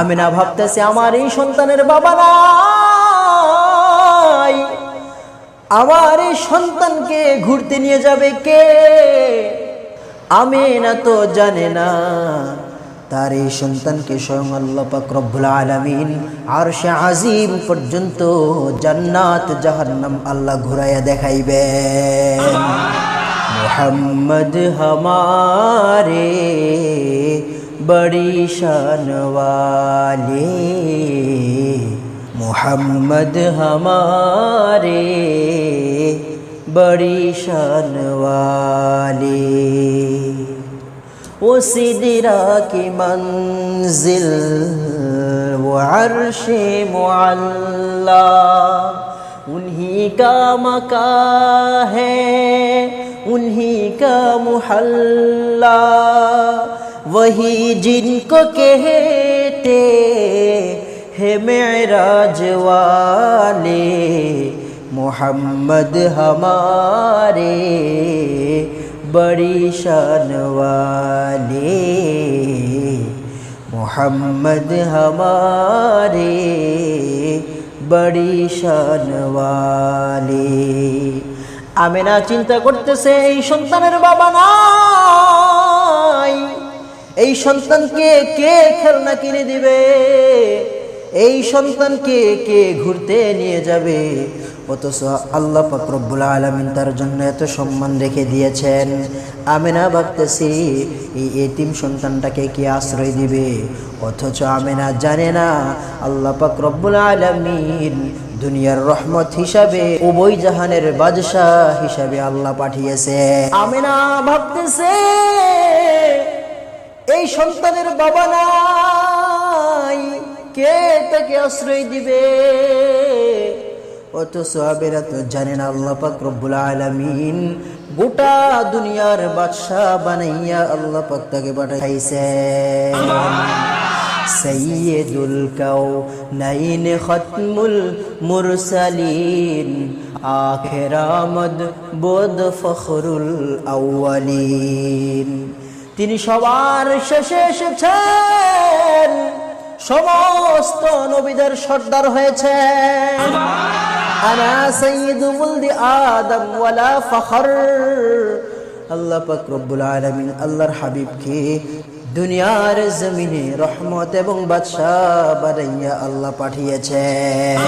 আমিনা ভাবতেছে আমার এই সন্তানের বাবা নাই, আমার এই সন্তানকে ঘুরতে নিয়ে যাবে কে? আমিনা তো জানে না তার এই সন্তানকে স্বয়ং আল্লাহ পাক রব্বুল আলামিন আরশে আজিম পর্যন্ত জান্নাত জাহান্নাম আল্লাহ ঘুরাইয়া দেখাইবেন। মোহাম্মদ हमारे बड़ी शान वाले, मोहम्मद हमारे बड़ी शान वाले। वो सिदरा की मंजिल वो अर्शे मुअल्ला, उन्हीं का मकान है उन्हीं का मुहल्ला, वही जिनको कहते हैं मेराज वाले। मोहम्मद हमारे बड़ी शान वाले, मोहम्मद हमारे बड़ी शान वाले। আমিনা চিন্তা করতেছে এই সন্তানের বাবা নাই, এই সন্তানকে কে খেলনা কিনে দিবে, এই সন্তানকে কে ঘুরতে নিয়ে যাবে? অথচ আল্লাহ পাক রব্বুল আলামিন তার জন্য এত সম্মান রেখে দিয়েছেন। আমিনা ভাবতেছি এই এতিম সন্তানটাকে কি আশ্রয় দিবে, অথচ আমিনা জানে না আল্লাহ পাক রব্বুল আলামিন দুনিয়ার রহমত হিসাবে উভয় জাহানের বাদশাহ হিসাবে আল্লাহ পাঠিয়েছে। আমিনা ভাবতেছে এই সন্তানের বাবা নাই, কে তাকে আশ্রয় দিবে? অথচ আমিনা তো জানেন আল্লাহ পাক রব্বুল আলামিন গোটা দুনিয়ার বাদশাহ বানাইয়া আল্লাহ পাক তাকে পাঠাইছে। সৈয়দুল কাউনাইন খতমুল মুরসালিন আখির আমদ বুদ ফখরুল আউয়ালিন। তিনি সবার শেষে এসেছেন, সমস্ত নবীদের সর্দার হয়েছেন। আনা সাইয়্যিদু ওয়ালদি আদম ওয়ালা ফখর। আল্লাহ পাক রব্বুল আলামিন আল্লাহর হাবিবকে দুনিয়ার জমিনে রহমত এবং বাদশাহ বানাইয়া আল্লাহ পাঠিয়েছেন।